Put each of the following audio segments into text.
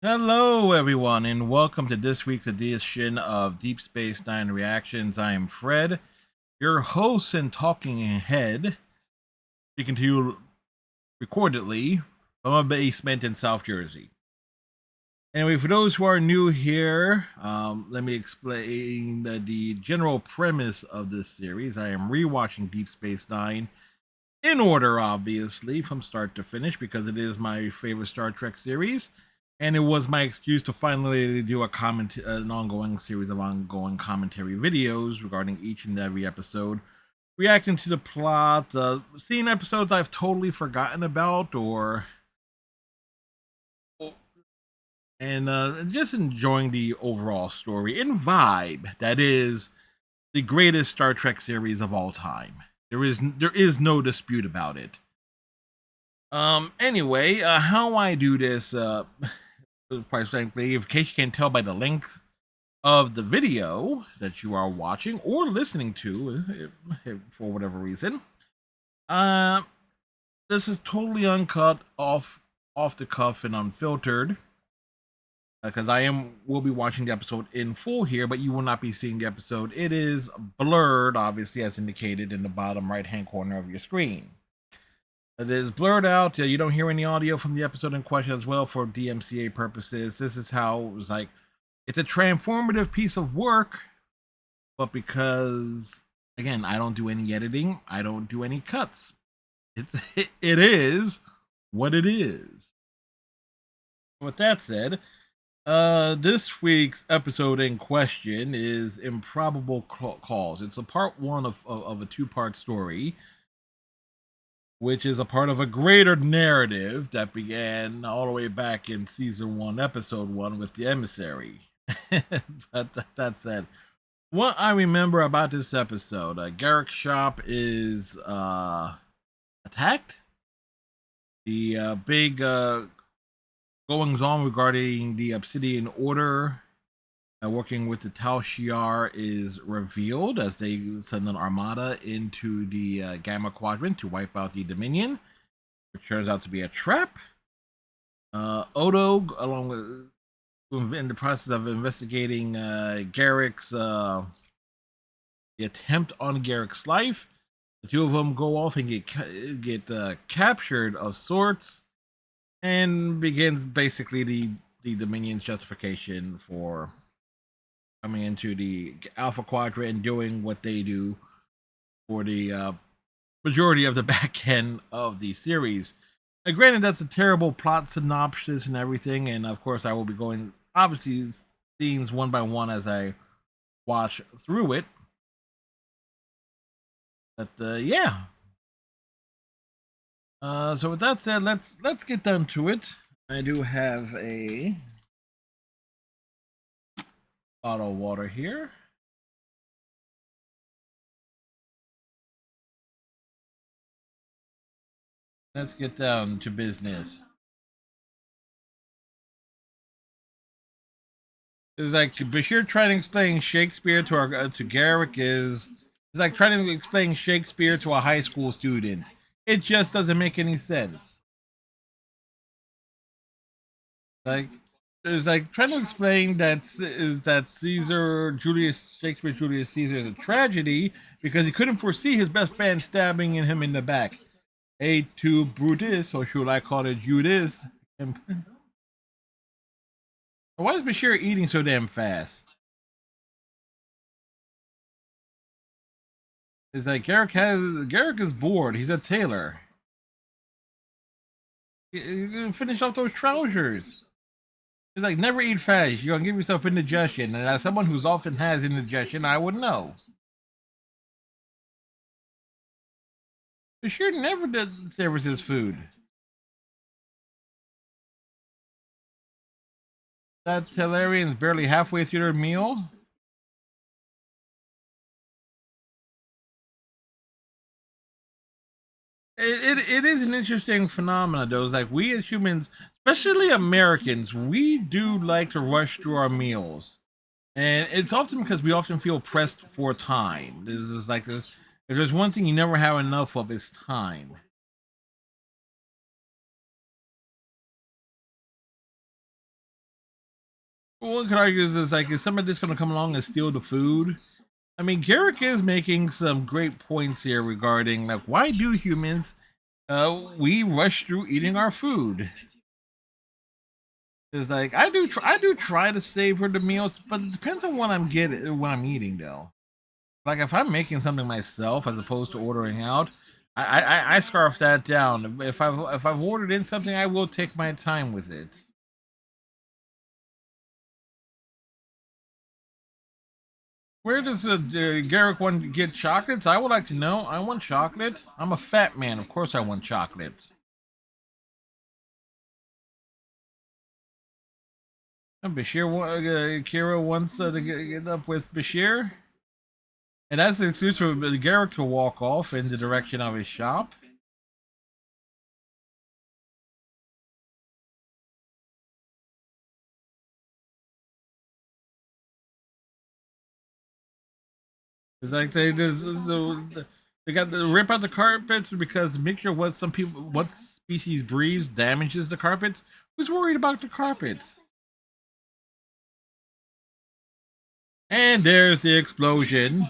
Hello, everyone, and welcome to this week's edition of Deep Space Nine Reactions. I am Fred, your host and talking head, speaking to you recordedly from a basement in South Jersey. Anyway, for those who are new here, let me explain the general premise of this series. I am rewatching Deep Space Nine in order, obviously, from start to finish, because it is my favorite Star Trek series. And it was my excuse to finally do an ongoing series of ongoing commentary videos regarding each and every episode, reacting to the plot, seeing episodes I've totally forgotten about, and just enjoying the overall story and vibe that is the greatest Star Trek series of all time. There is no dispute about it. Anyway, how I do this, quite frankly, in case you can tell by the length of the video that you are watching or listening to, for whatever reason, uh, this is totally uncut, off the cuff, and unfiltered. Because will be watching the episode in full here, but you will not be seeing the episode. It is blurred, obviously, as indicated in the bottom right-hand corner of your screen. It is blurred out. You don't hear any audio from the episode in question as well for DMCA purposes. This is how it was like. It's a transformative piece of work, but because, again, I don't do any editing, I don't do any cuts. It is what it is. With that said, this week's episode in question is Improbable Cause. It's a part one of a two-part story, which is a part of a greater narrative that began all the way back in season 1, episode 1 with the emissary. But that said, what I remember about this episode, Garrick's shop is attacked. The big goings on regarding the Obsidian Order working with the Tal Shiar is revealed as they send an armada into the Gamma Quadrant to wipe out the Dominion, which turns out to be a trap. Odo, along with, in the process of investigating Garrick's the attempt on Garrick's life, the two of them go off and get captured of sorts, and begins basically the Dominion's justification for coming into the Alpha Quadrant and doing what they do for the majority of the back end of the series. Now, granted, that's a terrible plot synopsis and everything, and of course, I will be going obviously scenes one by one as I watch through it. But yeah. So with that said, let's get down to it. I do have a bottle of water here. Let's get down to business. It's like Bashir trying to explain Shakespeare to Garrick is it's like trying to explain Shakespeare to a high school student. It just doesn't make any sense. Like it's like trying to explain that Shakespeare Julius Caesar is a tragedy because he couldn't foresee his best friend stabbing him in the back. A to Brutus, or should I call it Judas? Why is Bashir eating so damn fast? It's like Garrick is bored. He's a tailor. You're gonna finish off those trousers. It's like never eat fast. You're gonna give yourself indigestion, and as someone who's often has indigestion, I would know. Bashir never does service his food. That Tellarian's barely halfway through their meal. It is an interesting phenomenon though. It's like we as humans, especially Americans, we do like to rush through our meals. And it's often because we often feel pressed for time. This is like this. If there's one thing you never have enough of, it's time. one could argue is like, is somebody just going to come along and steal the food? I mean, Garrick is making some great points here regarding like, why do humans we rush through eating our food? It's like I do try to savor the meals, but it depends on what I'm eating though. Like if I'm making something myself as opposed to ordering out, I scarf that down. If I've ordered in something, I will take my time with it. Where does Garrick want to get chocolates? I would like to know. I want chocolate. I'm a fat man. Of course, I want chocolate. Kira wants to get up with Bashir. And that's the excuse for Garrick to walk off in the direction of his shop. It's like they got to rip out the carpets because mixture of what species breathes damages the carpets. Who's worried about the carpets? And there's the explosion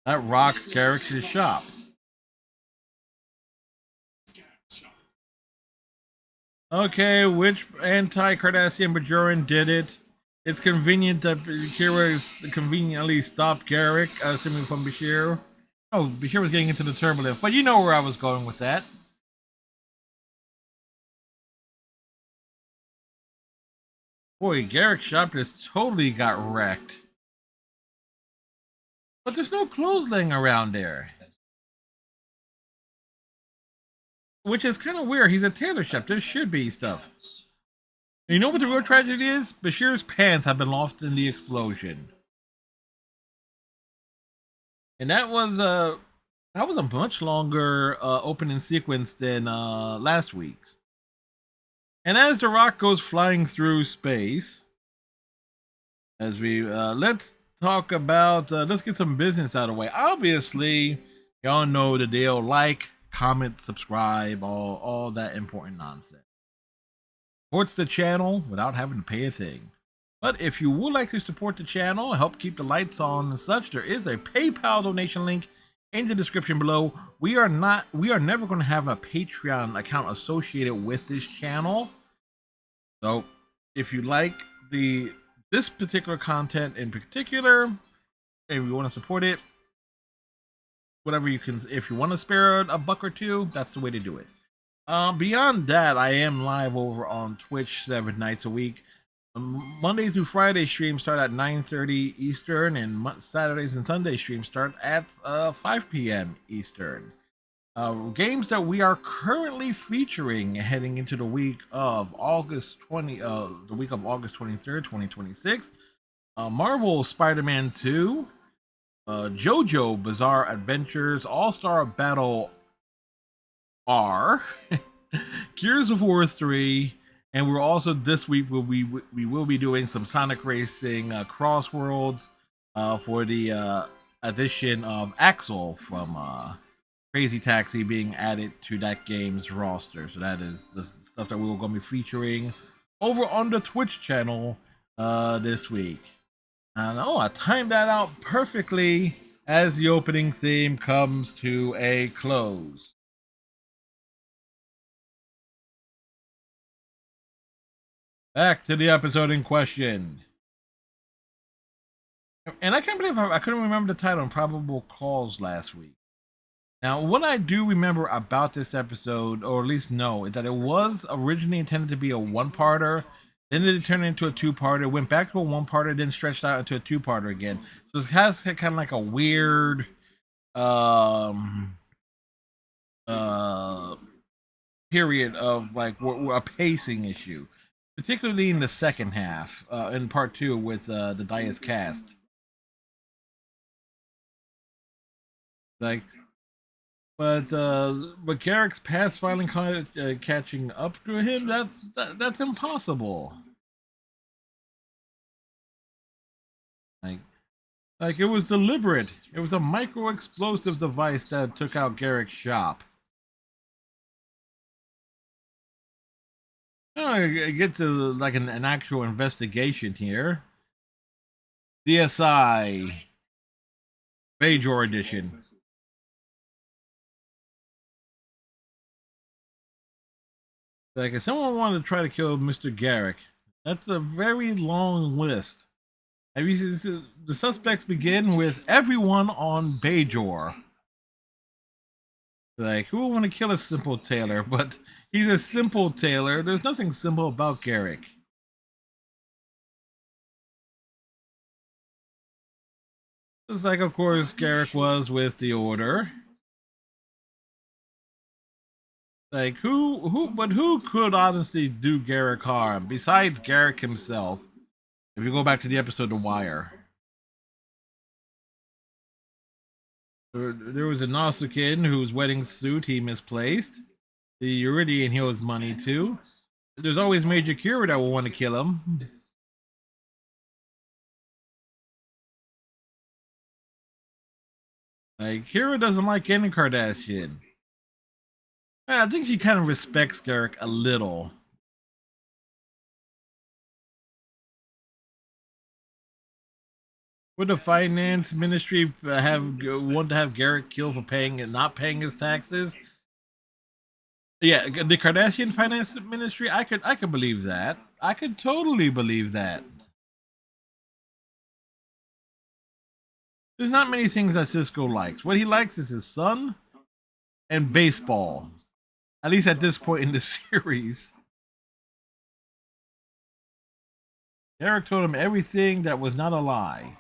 that rocks Garrick's shop. Okay, which anti-Cardassian Bajoran did it? It's convenient that Kira conveniently stopped Garrick, assuming from Bashir. Oh, Bashir was getting into the turbulence, but you know where I was going with that. Boy, Garrick's shop just totally got wrecked. But there's no clothes laying around there. Which is kind of weird. He's a tailor shop. There should be stuff. And you know what the real tragedy is? Bashir's pants have been lost in the explosion. And that was a much longer opening sequence than last week's. And as the rock goes flying through space, as we let's talk about let's get some business out of the way. Obviously, y'all know the deal: like, comment, subscribe, all that important nonsense. Supports the channel without having to pay a thing. But if you would like to support the channel, help keep the lights on and such, there is a PayPal donation link in the description below. We are never going to have a Patreon account associated with this channel. So if you like this particular content in particular, and you want to support it, whatever you can, if you want to spare a buck or two, that's the way to do it. Beyond that, I am live over on Twitch 7 nights a week. Monday through Friday streams start at 9:30 Eastern, and Saturdays and Sunday streams start at 5 p.m. Eastern. Games that we are currently featuring heading into the week of August 23rd, 2026. Marvel Spider-Man 2, JoJo Bizarre Adventures All-Star Battle R, Gears of War 3, and we're also this week we will be doing some Sonic Racing Crossworlds for the addition of Axel from Crazy Taxi being added to that game's roster. So that is the stuff that we're going to be featuring over on the Twitch channel this week. And I timed that out perfectly as the opening theme comes to a close. Back to the episode in question. And I can't believe I couldn't remember the title, Improbable Cause, last week. Now, what I do remember about this episode, or at least know, is that it was originally intended to be a one-parter. Then it turned into a two-parter, went back to a one-parter, then stretched out into a two-parter again. So it has kind of like a weird uh period of like a pacing issue, particularly in the second half, in part two with the Dias cast. Like, but Garrick's past finally catching up to him. That's impossible. Like, like it was deliberate. It was a micro explosive device that took out Garrick's shop. I get to like an actual investigation here. CSI Bajor edition. Like if someone wanted to try to kill Mr. Garrick, that's a very long list. Have you seen the suspects begin with everyone on Bajor? Like who would want to kill a simple tailor? But he's a simple tailor. There's nothing simple about Garrick. Just like, of course, Garrick was with the Order. Like but who could honestly do Garrick harm besides Garrick himself? If you go back to the episode The Wire, there was a Nausicaan whose wedding suit he misplaced. The Iridian he owes money to. There's always Major Kira that will want to kill him. Like Kira doesn't like any Kardashian. I think she kind of respects Garrick a little. Would the finance ministry want to have Garrick killed for paying and not paying his taxes? Yeah, the Kardashian finance ministry. I could believe that. I could totally believe that. There's not many things that Cisco likes. What he likes is his son and baseball. At least at this point in the series. Eric told him everything that was not a lie.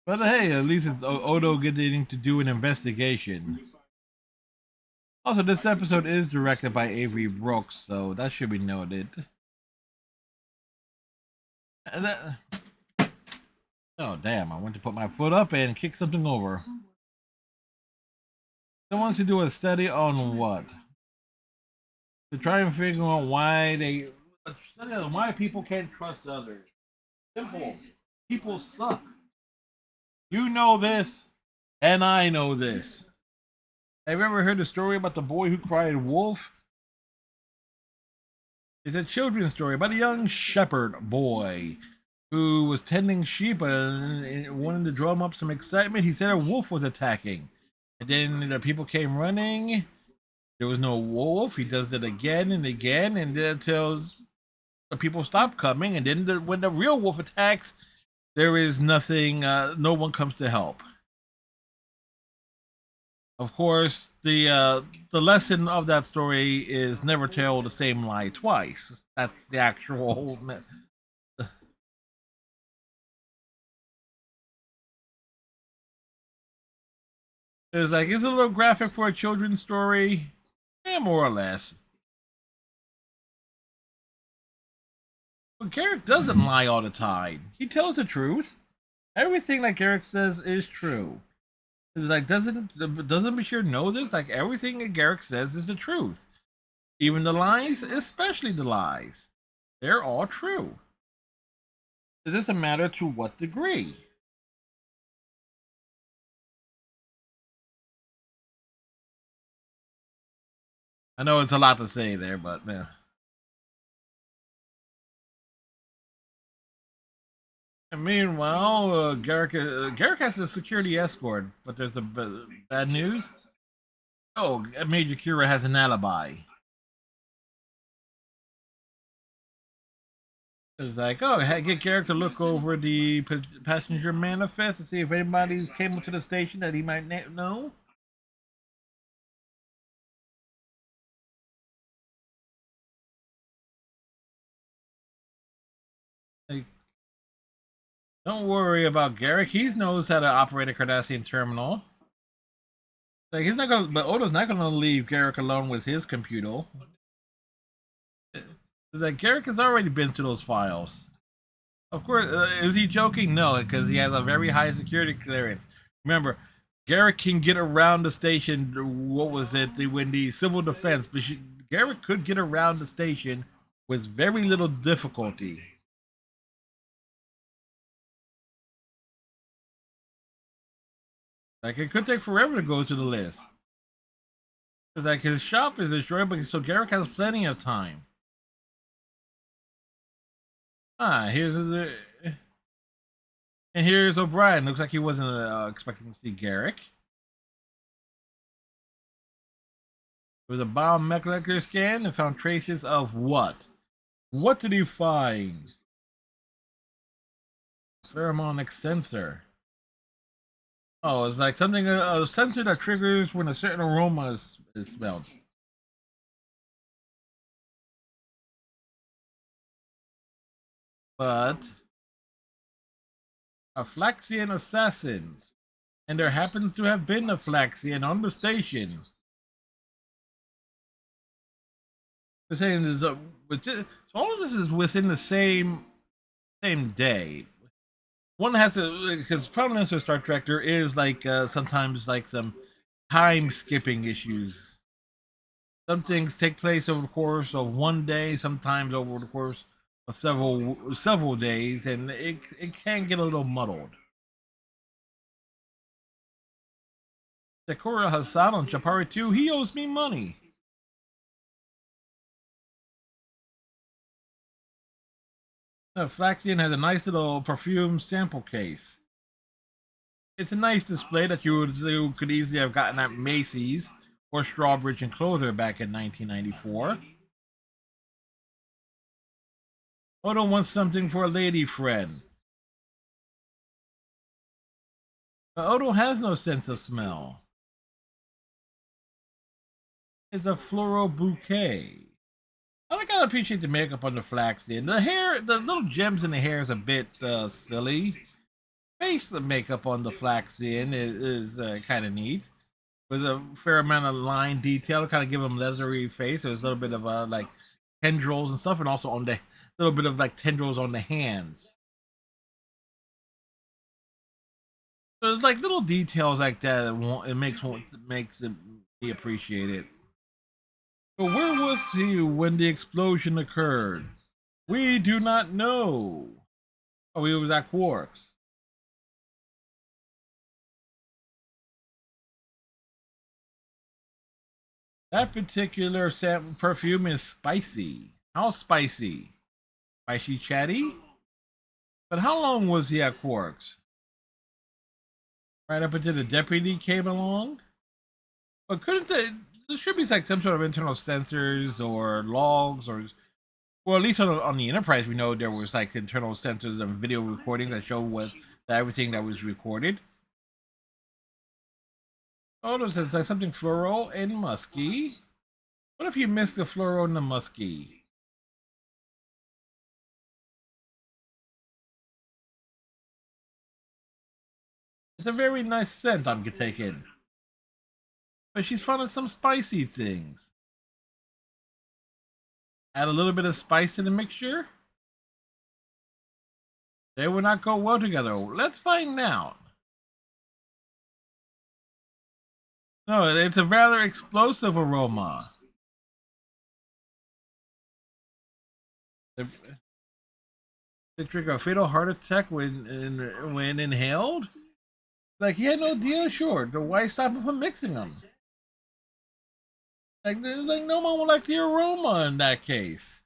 But hey, at least it's Odo getting to do an investigation. Also, this episode is directed by Avery Brooks, so that should be noted. That... Oh, damn, I went to put my foot up and kick something over. Someone to do a study on what? To try and figure out why study on why people can't trust others. Simple. People suck. You know this, and I know this. Have you ever heard the story about the boy who cried wolf? It's a children's story about a young shepherd boy who was tending sheep and wanted to drum up some excitement. He said a wolf was attacking. And then the people came running. There was no wolf. He does it again and again, and until the people stop coming. And then when the real wolf attacks, there is nothing. No one comes to help. Of course, the lesson of that story is never tell the same lie twice. That's the actual. It's like it's a little graphic for a children's story, yeah, more or less. But Garrick doesn't lie all the time. He tells the truth. Everything that Garrick says is true. It's like doesn't Bashir know this? Like everything that Garrick says is the truth. Even the lies, especially the lies. They're all true. It doesn't matter to what degree. I know it's a lot to say there, but man. And meanwhile, Garrick has a security escort, but there's the bad news. Oh, Major Kira has an alibi. It's like, oh, get Garrick to look over the passenger manifest to see if anybody's came to the station that he might know. Like, don't worry about Garrick. He knows how to operate a Cardassian terminal. Like he's not gonna, but Odo's not gonna leave Garrick alone with his computer. Like Garrick has already been to those files. Of course, is he joking? No, because he has a very high security clearance. Remember, Garrick can get around the station. What was it? When the civil defense, but Garrick could get around the station with very little difficulty. Like it could take forever to go to the list. Because like his shop is destroyed, but so Garrick has plenty of time. Here's and here's O'Brien. Looks like he wasn't expecting to see Garrick. With a biomolecular scan and found traces of what? What did he find? Pheromonic sensor. Oh, it's like something a sensor that triggers when a certain aroma is smelled. But a Flaxian assassins, and there happens to have been a Flaxian on the station. They're saying there's so all of this is within the same day. One has to because prominence of Star Trek there is like sometimes like some time skipping issues. Some things take place over the course of one day, sometimes over the course of several days, and it can get a little muddled. Sakura Hassan on Chapari 2, he owes me money. Flaxian has a nice little perfume sample case. It's a nice display that you could easily have gotten at Macy's or Strawbridge and Clothier back in 1994. Odo wants something for a lady friend. Odo has no sense of smell. It's a floral bouquet. I gotta appreciate the makeup on the Flaxian. The hair, the little gems in the hair is a bit silly. Face the makeup on the Flaxian is kind of neat. With a fair amount of line detail to kind of give him leathery face. There's a little bit of like tendrils and stuff, and also on the little bit of like tendrils on the hands. So there's like little details like that. It makes it be appreciated. But where was he when the explosion occurred? We do not know. Oh, he was at Quarks. That particular perfume is spicy. How spicy? Spicy chatty? But how long was he at Quarks? Right up until the deputy came along? But couldn't there should be like some sort of internal sensors or logs or well at least on the Enterprise we know there was like internal sensors and video recordings that show what everything that was recorded. Oh, there's like something floral and musky. What if you missed the floral and the musky? It's a very nice scent I'm taking. But she's fond of some spicy things. Add a little bit of spice in the mixture. They would not go well together. Let's find out. No, it's a rather explosive aroma. They trigger a fatal heart attack when inhaled. Like he had no deal, sure. The why stop him from mixing them? Like there's like no one would like the aroma in that case.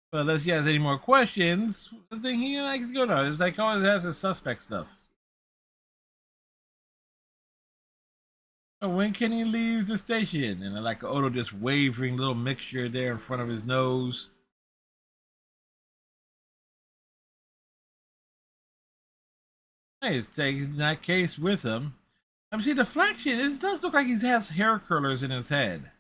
But unless he has any more questions, the thing he likes to go now is like always has his suspect stuff. So when can he leave the station? And I like Odo just wavering little mixture there in front of his nose. Hey, he's taking that case with him. See the Flaxian. It does look like he has hair curlers in his head.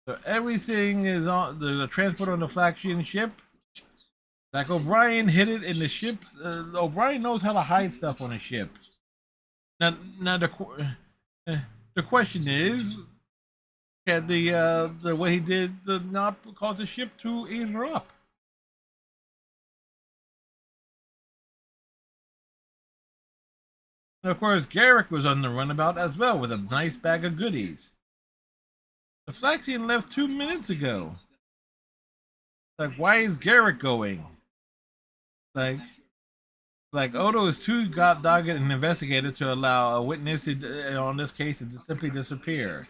So everything is on the transport on the Flaxian ship. Like O'Brien hid it in the ship. O'Brien knows how to hide stuff on a ship. Now the question is, can the what he did not cause the ship to interrupt? And of course, Garrick was on the runabout as well with a nice bag of goodies. The Flaxian left 2 minutes ago. Like, why is Garrick going? Like, Like Odo is too dogged an investigator to allow a witness to, on this case, to simply disappear.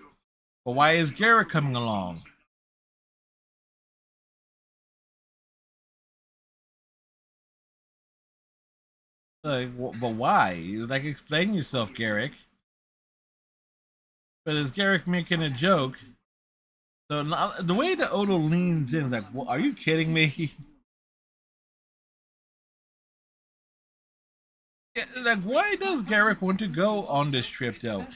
But why is Garrett coming along? Like, but why? Like, explain yourself, Garrick. But is Garrick making a joke? So the way that Odo leans in, is like, well, are you kidding me? Yeah, like, why does Garrick want to go on this trip, though?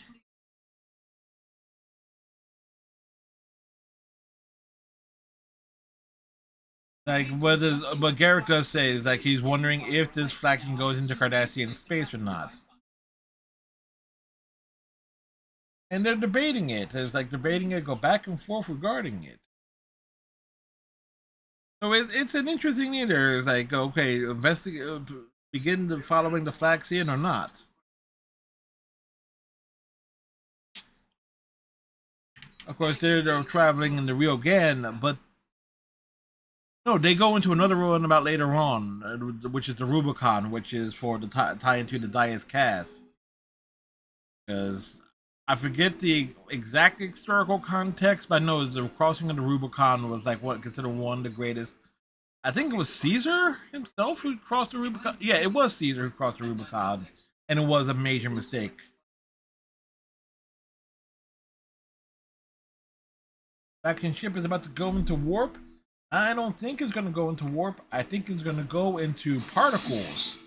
Like, but Garrick does say is like he's wondering if this faction goes into Cardassian space or not, and they're debating it. It's like debating it, go back and forth regarding it. So it's an interesting either. It's like, okay, investigate, begin the following the Flaxian or not. Of course, they're traveling in the Rio Gan, but no, they go into another one about later on, which is the Rubicon, which is for the tie into the Dias Cast. Because I forget the exact historical context, but I know the crossing of the Rubicon was like what considered one of the greatest. I think it was Caesar himself who crossed the Rubicon. Yeah, it was Caesar who crossed the Rubicon, and it was a major mistake. Faction ship is about to go into warp. I don't think it's going to go into warp. I think it's going to go into particles.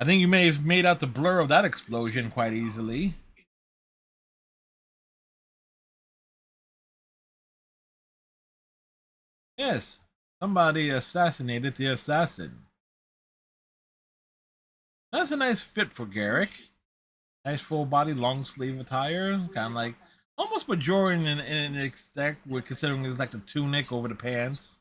I think you may have made out the blur of that explosion quite easily. Yes, somebody assassinated the assassin. That's a nice fit for Garrick. Nice full body, long sleeve attire, kind of like almost Bajoran in extent, with considering it's like the tunic over the pants.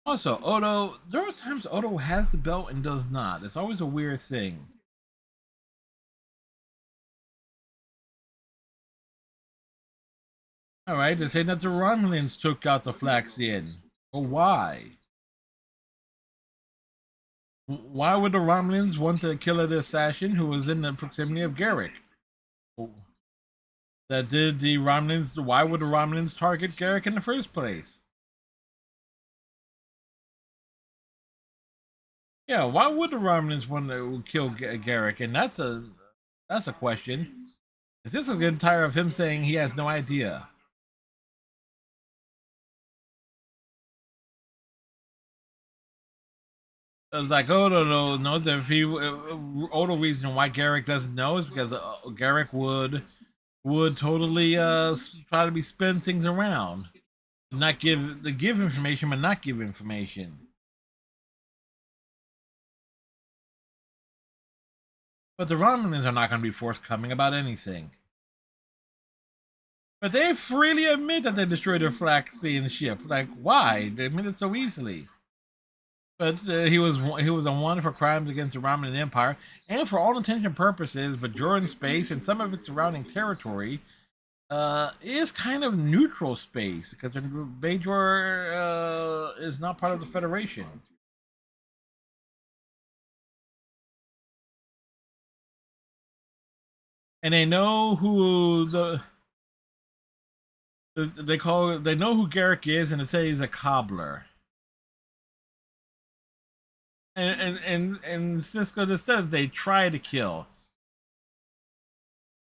Also, Odo, there are times Odo has the belt and does not. It's always a weird thing. All right, they're saying that the Romulans took out the Flaxian. But why? Why would the Romulans want to kill the assassin who was in the proximity of Garrick? That did the Romulans? Why would the Romulans target Garrick in the first place? Yeah, why would the Romulans want to kill Garrick? And that's a question. Is this a good tire of him saying he has no idea? It's like Odo knows that if he Odo reason why Garrick doesn't know is because Garrick would totally try to be spin things around, not give information, but not give information. But the Romulans are not going to be forthcoming about anything. But they freely admit that they destroyed their Flaxian ship. Like, why? They admit it so easily. But he was a wanted for crimes against the Roman Empire, and for all intents and purposes, Bajoran space and some of its surrounding territory is kind of neutral space because Bajor is not part of the Federation, and they know who they know who Garrick is, and they say he's a cobbler. And Cisco just says they try to kill.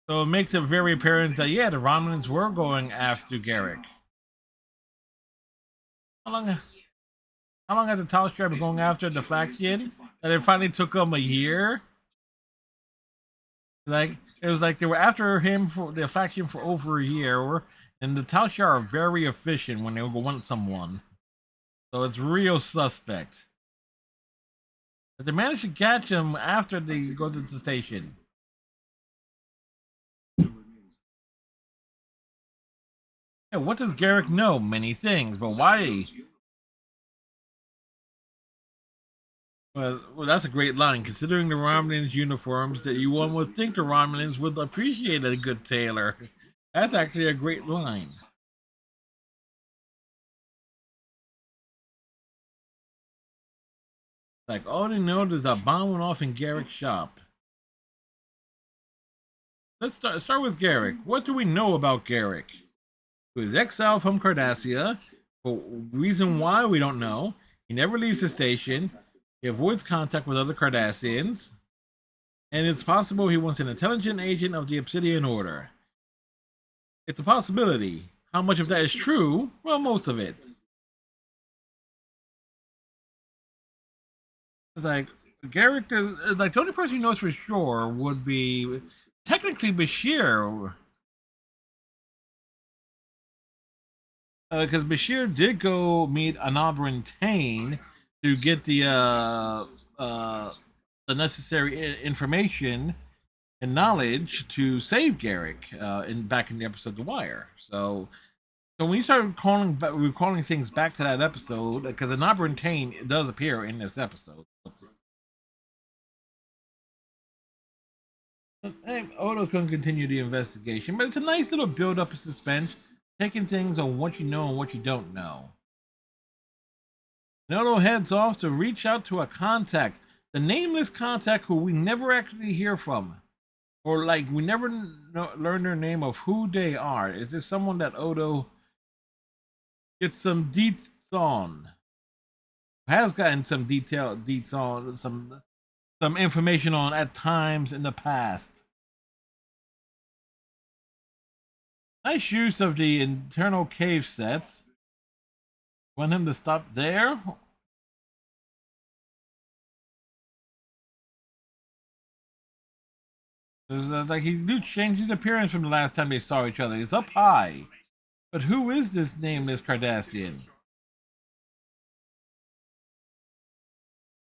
So it makes it very apparent that yeah, the Romulans were going after Garrick. How long? How long has the Tau Tribe been going after the Flaxian? That it finally took them a year. Like it was like they were after him for the faction for over a year, and the Tau Tribe are very efficient when they want someone. So it's real suspect. But they managed to catch him after they go to the station. Yeah, what does Garrick know? Many things, but why? Well, that's a great line. Considering the Romulans' uniforms, that you one would think the Romulans would appreciate a good tailor. That's actually a great line. Like, all they know is a bomb went off in Garrick's shop. Let's start with Garrick. What do we know about Garrick? He was exiled from Cardassia. For reason why we don't know. He never leaves the station. He avoids contact with other Cardassians. And it's possible he was an intelligent agent of the Obsidian Order. It's a possibility. How much of that is true? Well, most of it. It's like Garrick is like the only person who knows for sure would be technically Bashir, because Bashir did go meet Anabran Tain to get the necessary information and knowledge to save Garrick back in the episode The Wire. So when you start recalling things back to that episode, because Anabran Tain does appear in this episode. Hey, Odo's going to continue the investigation, but it's a nice little build up of suspense, taking things on what you know and what you don't know. Odo heads off to reach out to a contact, the nameless contact who we never actually hear from, or like we never learn their name of who they are. Is this someone that Odo gets some deets on? Has gotten some deets on, some information on at times in the past. Nice use of the internal cave sets. Want him to stop there? Like he do change his appearance from the last time they saw each other. He's up high. But who is this nameless Cardassian?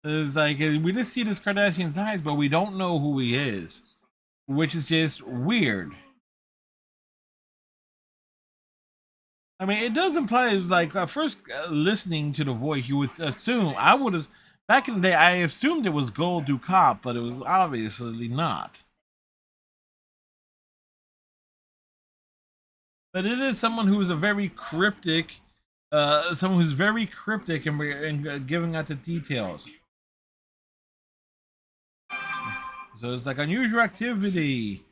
It's like we just see this Cardassian's eyes, but we don't know who he is, which is just weird. I mean, it does imply like first listening to the voice, you would assume I would have back in the day. I assumed it was Gold Dukat, but it was obviously not. But it is someone who is a very cryptic, someone who's very cryptic and giving out the details. So it's like unusual activity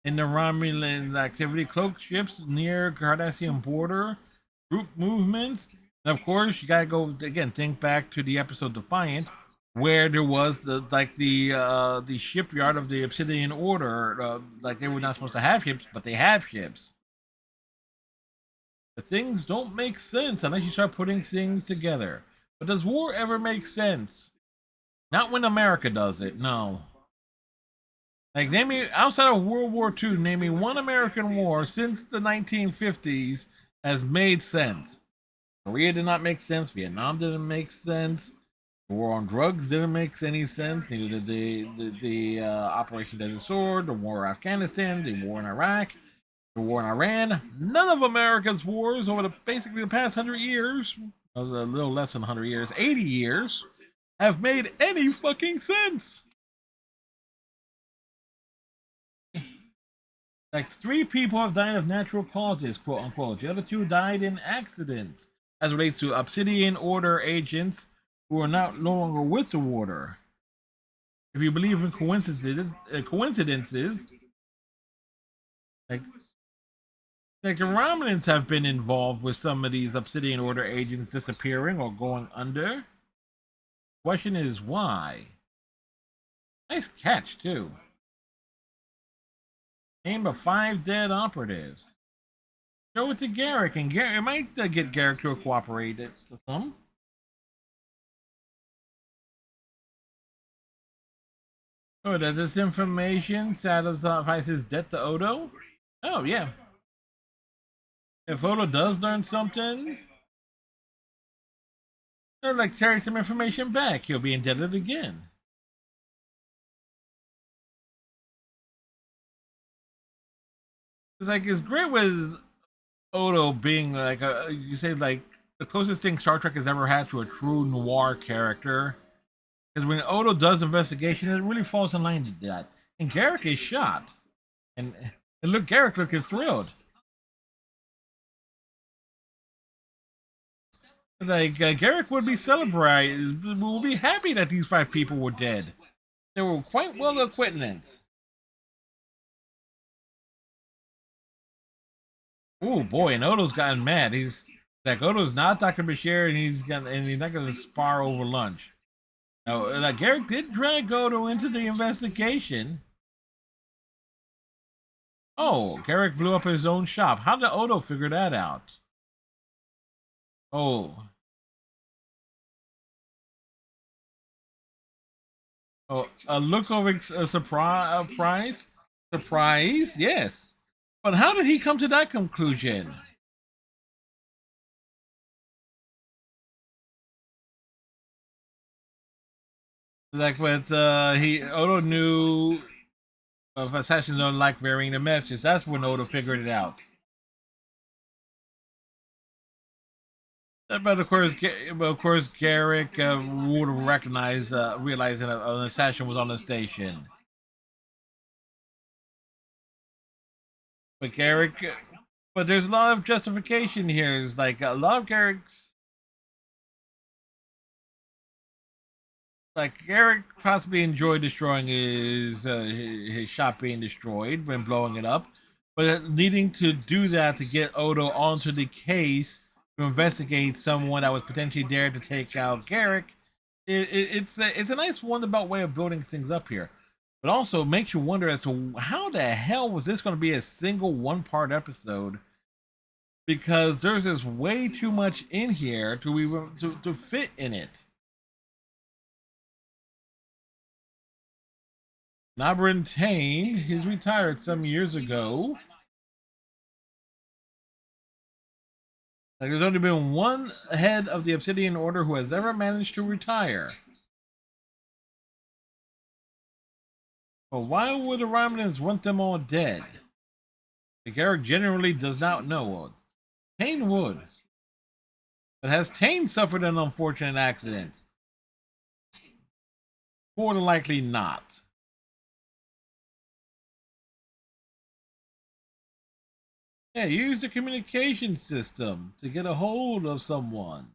in the Romulan activity, cloaked ships near Cardassian border, group movements. And of course, you gotta go again. Think back to the episode Defiant, where there was the shipyard of the Obsidian Order. Like they were not supposed to have ships, but they have ships. The things don't make sense unless you start putting things together. But does war ever make sense? Not when America does it, no. Like, name me, outside of World War II, name me one American war since the 1950s has made sense. Korea did not make sense. Vietnam didn't make sense. The war on drugs didn't make any sense. Neither did the Operation Desert Sword, the war in Afghanistan, the war in Iraq, the war in Iran. None of America's wars over basically the past 100 years, a little less than 100 years, 80 years, have made any fucking sense. Like 3 people have died of natural causes, quote unquote. The other 2 died in accidents, as relates to Obsidian Order agents who are no longer with the Order. If you believe in coincidences, like the Romulans have been involved with some of these Obsidian Order agents disappearing or going under. Question is why? Nice catch too. Name of 5 dead operatives. Show it to Garrick, and Garrick might get Garrick to cooperate to some. Oh, that this information satisfies his debt to Odo? Oh, yeah. If Odo does learn something, or like carry some information back, he'll be indebted again. It's like it's great with Odo being like you say like the closest thing Star Trek has ever had to a true noir character. Because when Odo does investigation, it really falls in line to that. And Garrick is shot, and look, Garrick looking thrilled. Like Garrick would be celebrated, will be happy that these 5 people were dead. They were quite well acquainted. Oh boy, and Odo's gotten mad. He's like Odo's not Dr. Bashir, and he's not gonna spar over lunch. Now, like Garrick did drag Odo into the investigation. Oh, Garrick blew up his own shop. How did Odo figure that out? Oh, oh, a look of surprise, surprise. Yes, but how did he come to that conclusion? Like, but he Odo knew of assassins don't like varying the message. That's when Odo figured it out. But of course, Garrick would have recognized, realized that an assassin was on the station. But Garrick, but there's a lot of justification here. It's like a lot of Garrick's, like Garrick possibly enjoyed destroying his shop being destroyed when blowing it up, but needing to do that to get Odo onto the case to investigate someone that was potentially there to take out Garrick. It's a nice roundabout way of building things up here, but also makes you wonder as to how the hell was this going to be a single one-part episode, because there's just way too much in here to fit in it. Nabrin Tain, he's retired some years ago. Like there's only been one head of the Obsidian Order who has ever managed to retire. But why would the Romulans want them all dead? The Garrick generally does not know. Tain would. But has Tain suffered an unfortunate accident? More than likely not. Yeah, use the communication system to get a hold of someone.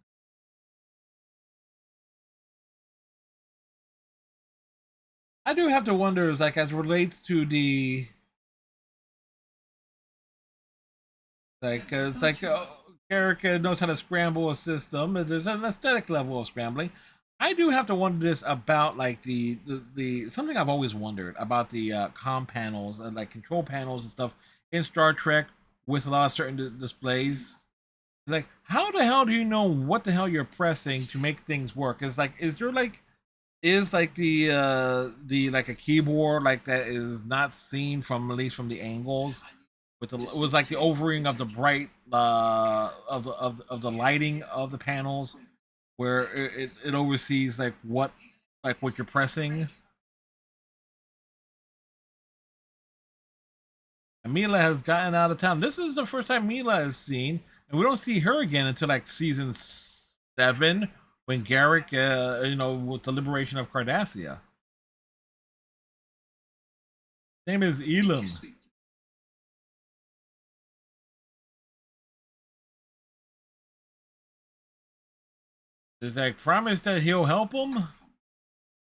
I do have to wonder, like, as relates to the it's like Garrick knows how to scramble a system. There's an aesthetic level of scrambling. I do have to wonder this about like the something I've always wondered about the com panels and like control panels and stuff in Star Trek with a lot of certain displays. Like, how the hell do you know what the hell you're pressing to make things work? Is like, is there like, is like the like a keyboard like that is not seen from, at least from the angles, with the with like the overing of the bright of the lighting of the panels, where it oversees like what you're pressing. And Mila has gotten out of town. This is the first time Mila is seen, and we don't see her again until like season 7, when Garrick, with the liberation of Cardassia. His name is Elam. It's like promise that he'll help him.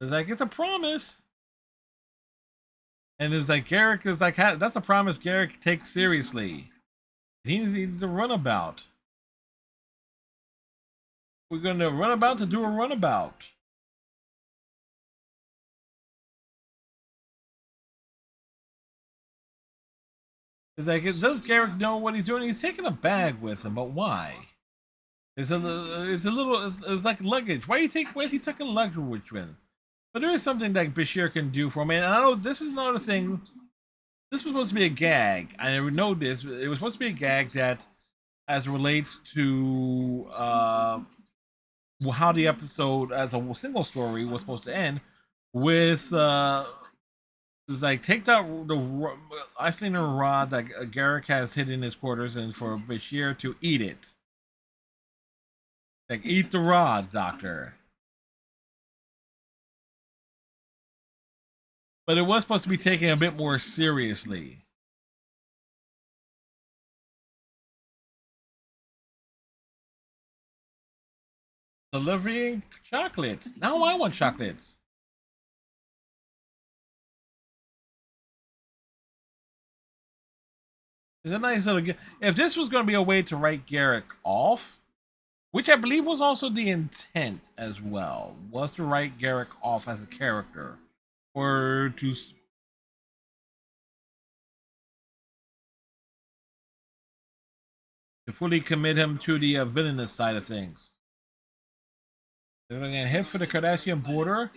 It's like it's a promise, and it's like Garrick is like that's a promise Garrick takes seriously. He needs a runabout. We're gonna run about to do a runabout. It's like, does Garrick know what he's doing? He's taking a bag with him, but why? It's a little, it's like luggage. Why is he taking luggage with him? But there is something that Bashir can do for me, and I know this is another thing. This was supposed to be a gag. I never know this. It was supposed to be a gag that, as relates to how the episode as a single story was supposed to end, with it's like take the isolating rod that Garrick has hidden in his quarters, and for Bashir to eat it. Like, eat the rod, Doctor. But it was supposed to be taken a bit more seriously. delivering chocolates. Now I want chocolates. It's a nice little. If this was going to be a way to write Garrick off, which I believe was also the intent as well, was to write Garrick off as a character, or to fully commit him to the villainous side of things. They're going to head for the Cardassian border.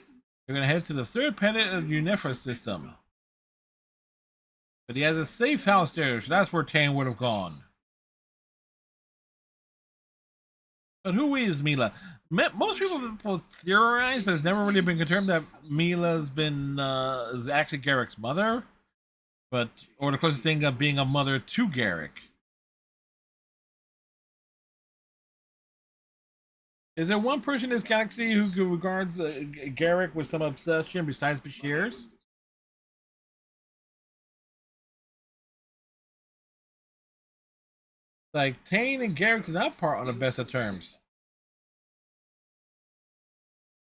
They're going to head to the third planet of the Unifa system. But he has a safe house there, so that's where Tane would have gone. But who is Mila? Most people theorize, but it's never really been confirmed that Mila's been is actually Garrick's mother, but or the closest thing of being a mother to Garrick. Is there one person in this galaxy who regards Garrick with some obsession besides Bashir's? Like Tane and Garrick did not part on the best of terms,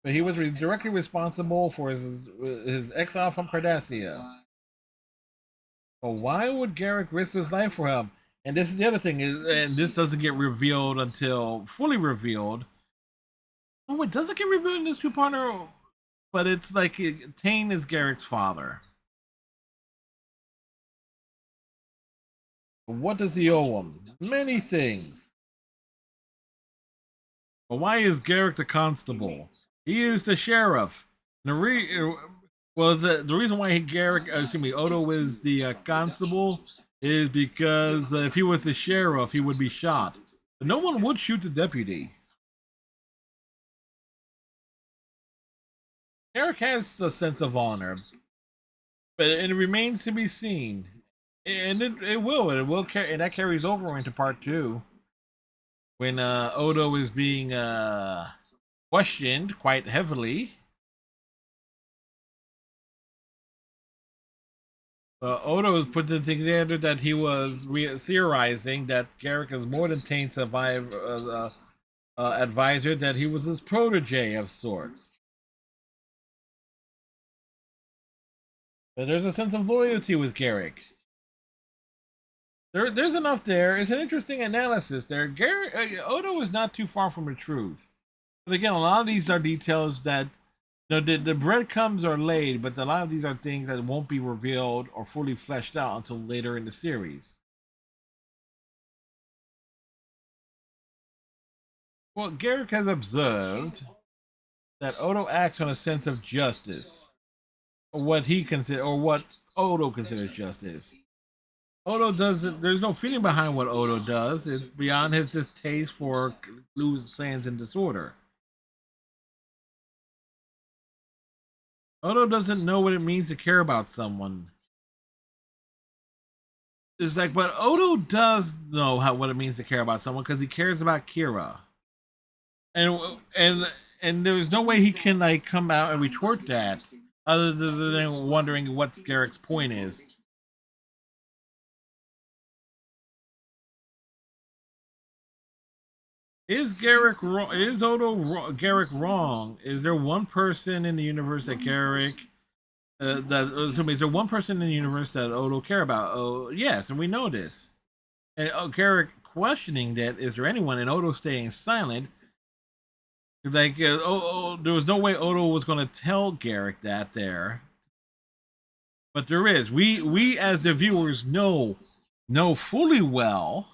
but he was directly responsible for his exile from Cardassia. But why would Garrick risk his life for him? And this is the other thing is, and this doesn't get revealed until fully revealed. Oh, it doesn't get revealed in this two-parter, but it's like Tane is Garrick's father. What does he owe him? Many things. But why is Garrick the constable? He is the sheriff. The reason why Odo is the constable is because if he was the sheriff, he would be shot. But no one would shoot the deputy. Garrick has a sense of honor, but it remains to be seen. And it will and that carries over into part two when Odo is being questioned quite heavily. Odo is putting together that he was theorizing that Garrick is more than Taint's advisor, that he was his protege of sorts. But there's a sense of loyalty with Garrick. There's enough there. It's an interesting analysis there. Odo is not too far from the truth. But again, a lot of these are details that the breadcrumbs are laid, but a lot of these are things that won't be revealed or fully fleshed out until later in the series. Well, Garrick has observed that Odo acts on a sense of justice, or what Odo considers justice. Odo doesn't. There's no feeling behind what Odo does. It's beyond his distaste for loose sands and disorder. Odo doesn't know what it means to care about someone. It's like, but Odo does know what it means to care about someone because he cares about Kira, and and and there's no way he can like come out and retort that other than wondering what Garrick's point is. Is Garrick wrong? Is Garrick wrong? Is there one person in the universe that Garrick is there one person in the universe that Odo care about? Oh, yes, and we know this. And Garrick questioning that, is there anyone? And Odo staying silent. Like, there was no way Odo was going to tell Garrick that there, but there is. We as the viewers know fully well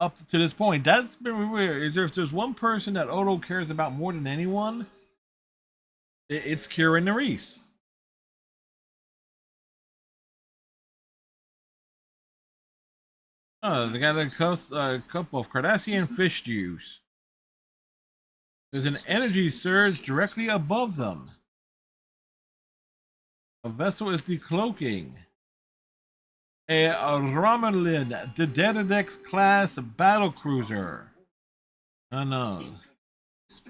up to this point. That's been weird. If there's one person that Odo cares about more than anyone, it's Kira Nerys. They got a cup of Cardassian fish juice. There's an energy surge directly above them. A vessel is decloaking. A Romulan, the Dedidex class battle cruiser. Oh no.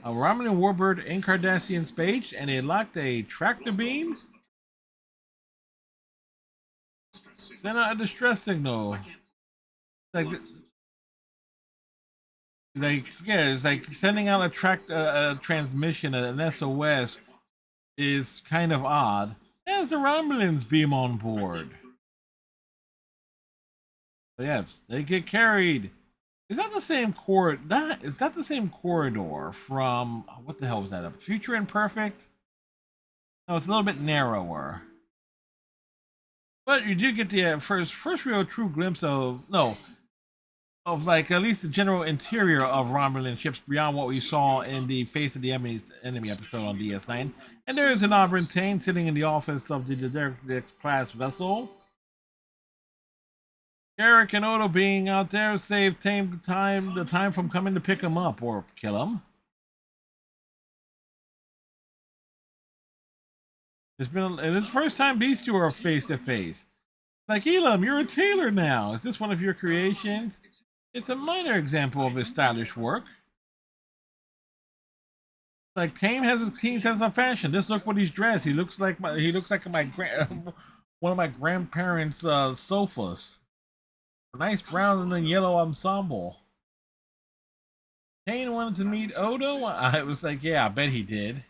A Romulan warbird in Cardassian space, and it locked a tractor beam. Send out a distress signal. Like, Like, yeah, it's like sending out a transmission, an SOS, is kind of odd. As the Romulans beam on board, so yes, they get carried. Is that the same corridor? Is that the same corridor from what the hell was that? A Future Imperfect? No, it's a little bit narrower. But you do get the first real true glimpse of no of like at least the general interior of Romulan ships beyond what we saw in the Face of the Enemy episode on DS9. And there is an Auburn Tane sitting in the office of the Derek class vessel. Eric and Odo being out there saved Tame the time from coming to pick him up or kill him. And it's the first time these two are face to face. Like, Elam, you're a tailor now. Is this one of your creations? It's a minor example of his stylish work. Like, Tame has a keen sense of fashion. Just look what he's dressed. He looks like my one of my grandparents' sofas. A nice brown and yellow ensemble. Tane wanted to meet Odo. I was like, yeah, I bet he did.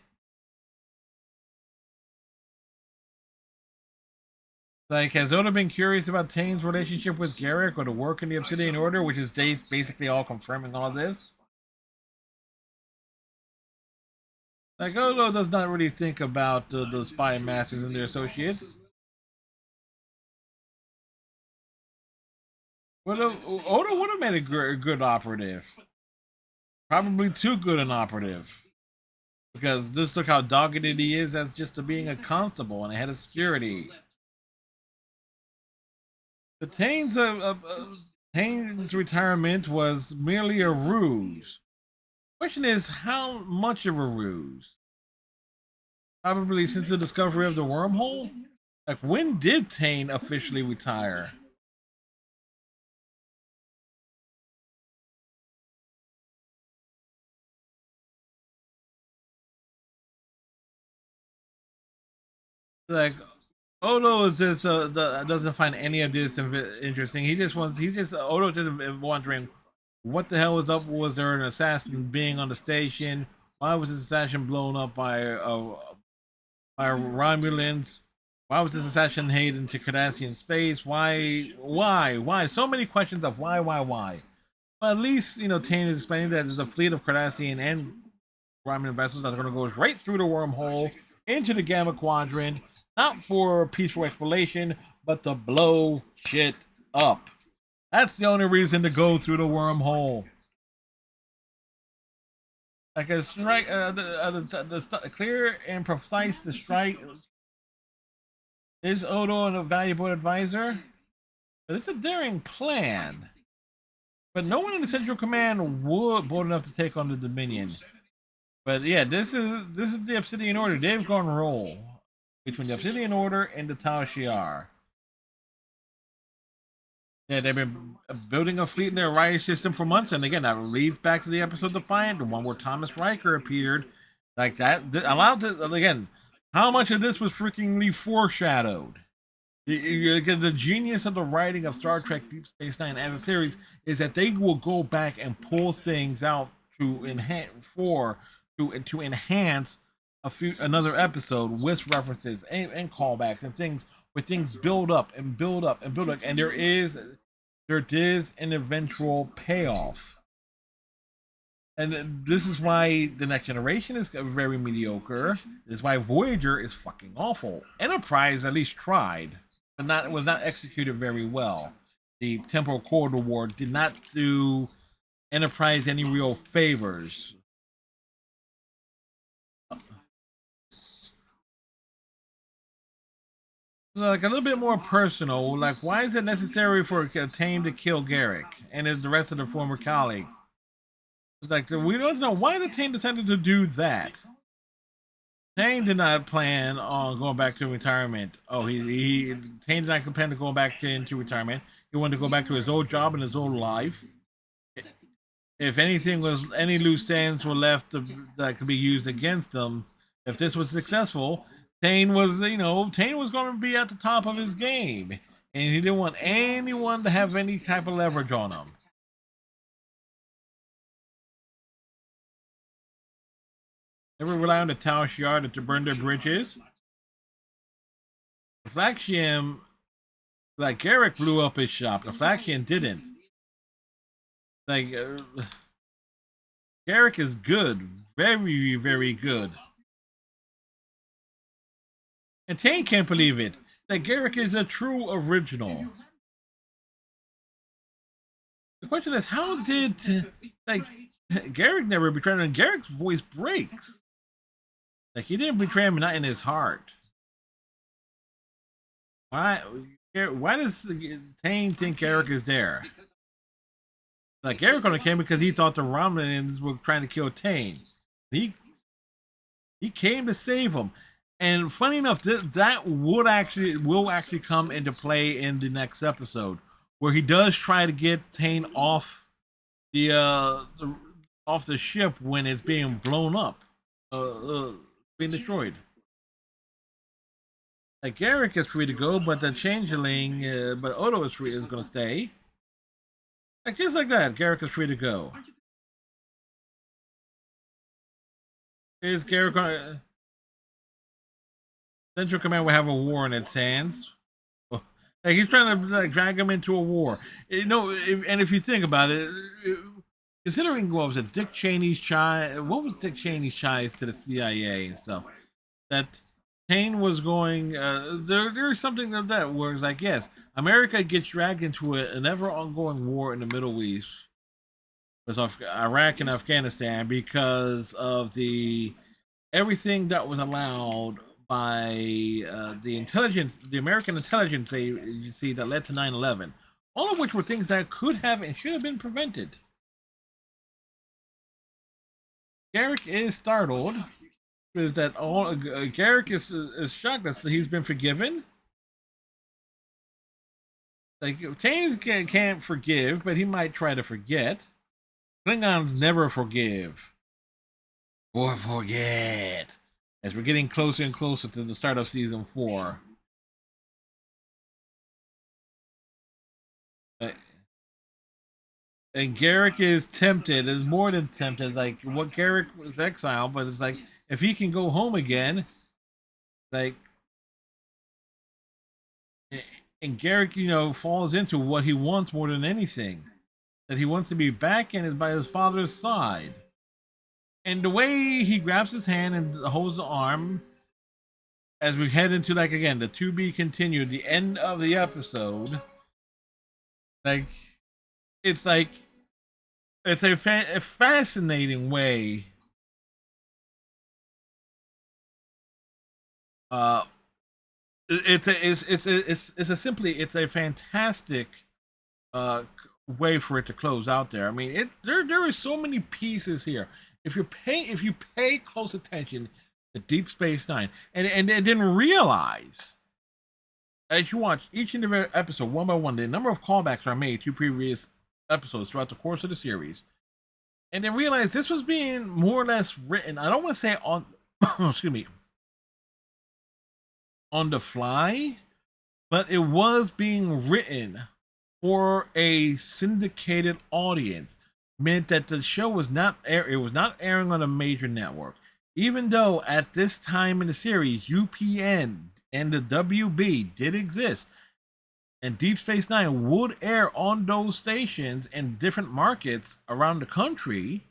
Like, has Oda been curious about Tane's relationship with Garrick or the work in the Obsidian Order, which is basically all confirming all of this? Like, Odo does not really think about the spy masters and their associates. Oda would have made a good operative. Probably too good an operative. Because just look how dogged he is as just to being a constable and a head of security. The Tane's retirement was merely a ruse. Question is, how much of a ruse? Probably since the discovery of the wormhole? Like, when did Tane officially retire? Like, Odo is just doesn't find any of this interesting. Odo just wondering what the hell was up. Was there an assassin being on the station? Why was this assassin blown up by Romulans? Why was this assassin headed into Cardassian space? Why? So many questions of why. But at least Tane is explaining that there's a fleet of Cardassian and Romulan vessels that are going to go right through the wormhole into the Gamma Quadrant, not for peaceful exploration, but to blow shit up. That's the only reason to go through the wormhole. Like a strike, the clear and precise the strike. Is Odo an valuable advisor? But it's a daring plan. But no one in the Central Command would bold enough to take on the Dominion. But yeah, this is the Obsidian Order. They've gone roll between the Obsidian Order and the Tal Shiar. Yeah, they've been building a fleet in their Orion system for months, and again, that leads back to the episode Defiant, the one where Thomas Riker appeared. Like that allowed to again. How much of this was freakingly foreshadowed? The genius of the writing of Star Trek Deep Space Nine as a series is that they will go back and pull things out to enhance another episode with references and callbacks and things where things build up and build up and build up, and there is an eventual payoff. And this is why the Next Generation is very mediocre. This is why Voyager is fucking awful. Enterprise at least tried, but was not executed very well. The Temporal Corridor War did not do Enterprise any real favors. Like a little bit more personal, like why is it necessary for Tame to kill Garrick and the rest of the former colleagues? It's like we don't know why the Tane decided to do that. Tane did not plan on going back to retirement. Oh, Tane did not plan to go back into retirement. He wanted to go back to his old job and his old life. If anything was any loose ends were left that could be used against them, if this was successful, Tane was going to be at the top of his game, and he didn't want anyone to have any type of leverage on him. Never rely on the Tausch Yard to burn their bridges. The Flaxian, like Garrick blew up his shop. The Flaxian didn't. Like Garrick is good, very, very good. And Tane can't believe it. That Garrick is a true original. The question is, how did like Garrick never betrayed him? And Garrick's voice breaks. Like he didn't betray him, not in his heart. Why? Why does Tane think Garrick is there? Like Garrick only came because he thought the Romulans were trying to kill Tane. He came to save him. And funny enough, that will actually come into play in the next episode, where he does try to get Tane off off the ship when it's being blown up, being destroyed. Like Garrick is free to go, but the changeling, but Odo is going to stay. Like just like that, Garrick is free to go. Is Garrick going? Central Command will have a war in its hands. Like he's trying to like drag him into a war. And if you think about it, considering what was it, Dick Cheney's what was Dick Cheney's ties to the CIA and stuff, that Tane was going. There's something of that where it's like, yes, America gets dragged into an ever ongoing war in the Middle East, with Iraq and Afghanistan, because of the everything that was allowed by the American intelligence agency that led to 9/11, all of which were things that could have and should have been prevented. Garrick is startled is that all Garrick is shocked that he's been forgiven. Like Tane can't forgive, but he might try to forget. Klingons never forgive or forget. As we're getting closer and closer to the start of season 4. And Garrick is tempted, is more than tempted. Like what Garrick was exiled, but it's like if he can go home again, like, and Garrick, falls into what he wants more than anything. That he wants to be back and is by his father's side. And the way he grabs his hand and holds the arm as we head into, like, again, the to be continued, the end of the episode, like, it's like, it's a fascinating way. It's a fantastic way for it to close out there. I mean, there are so many pieces here. If you pay close attention to Deep Space Nine, and then realize as you watch each individual episode one by one, the number of callbacks are made to previous episodes throughout the course of the series, and then realize this was being more or less written. I don't want to say on, excuse me, on the fly, but it was being written for a syndicated audience. Meant that the show was not airing on a major network, even though at this time in the series UPN and the WB did exist, and Deep Space Nine would air on those stations in different markets around the country.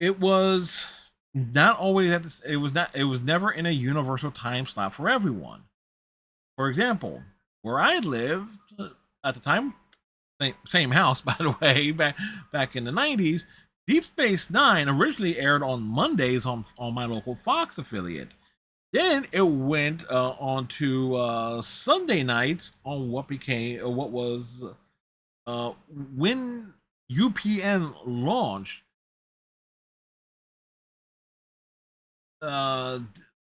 It was not always it was never in a universal time slot for everyone. For example, where I lived at the time, same house, by the way, back in the 90s, Deep Space Nine originally aired on Mondays on my local Fox affiliate. Then it went on to Sunday nights on what was when UPN launched.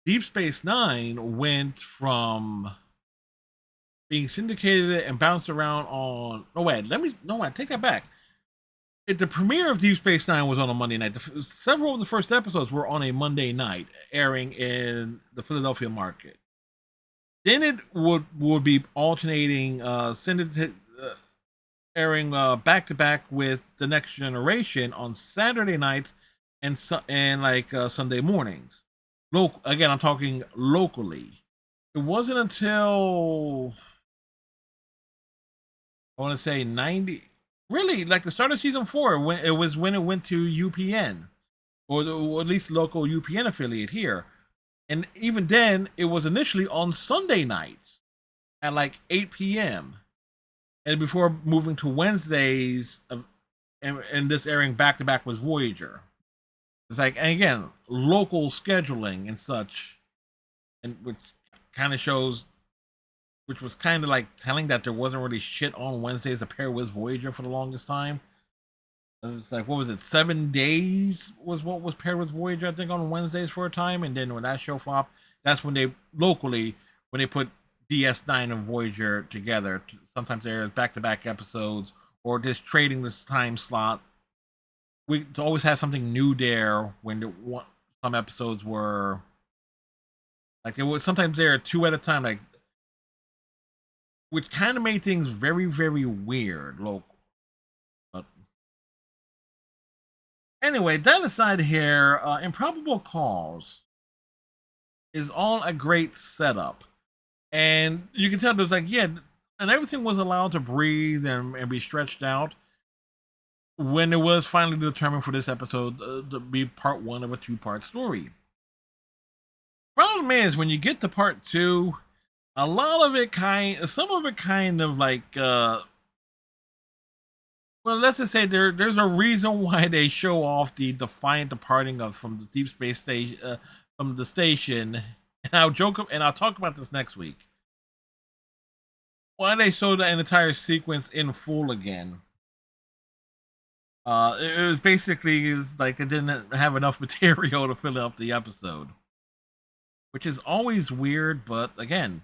Deep Space Nine went from being syndicated and bounced around on. Take that back. The premiere of Deep Space Nine was on a Monday night. Several of the first episodes were on a Monday night, airing in the Philadelphia market. Then it would be alternating, airing back to back with The Next Generation on Saturday nights and like Sunday mornings. Again, I'm talking locally. It wasn't until I want to say 90, really like the start of season 4 when it went to UPN, or at least local UPN affiliate here. And even then, it was initially on Sunday nights at like 8 p.m. and before moving to Wednesdays, and this airing back to back was Voyager. It's like, and again, local scheduling and such, and which kind of shows, which was kind of like telling that there wasn't really shit on Wednesdays to pair with Voyager for the longest time. It was like, what was it, 7 days was what was paired with Voyager, I think, on Wednesdays for a time, and then when that show flopped, that's when they locally when they put DS9 and Voyager together. Sometimes they're back to back episodes or just trading this time slot. We always have something new there when some episodes were like it was sometimes there are two at a time, like which kind of made things very very weird local. But anyway, that aside here, Improbable Cause is all a great setup, and you can tell there's like yeah, and everything was allowed to breathe and be stretched out when it was finally determined for this episode to be part one of a two-part story. Problem is when you get to part two, a lot of it some of it kind of like well, let's just say there's a reason why they show off the defiant departing of from the deep space station from the station, and I'll talk about this next week. Why they show that entire sequence in full again. It was basically is like it didn't have enough material to fill up the episode, which is always weird. But again,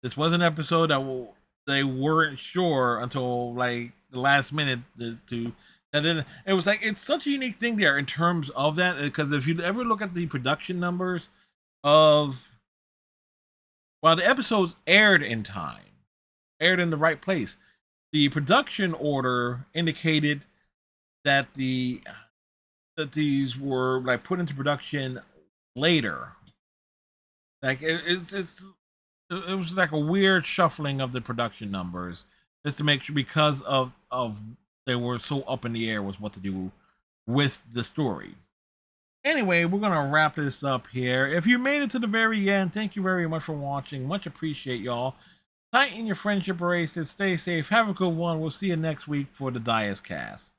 this was an episode that they weren't sure until like the last minute to that it was like it's such a unique thing there in terms of that, because if you ever look at the production numbers of while the episodes aired in time, aired in the right place, the production order indicated that these were like put into production later. Like it was like a weird shuffling of the production numbers just to make sure, because of they were so up in the air with what to do with the story. Anyway, we're gonna wrap this up here. If you made it to the very end, thank you very much for watching. Much appreciate y'all. Tighten your friendship bracelets. Stay safe. Have a good one. We'll see you next week for the Dias Cast.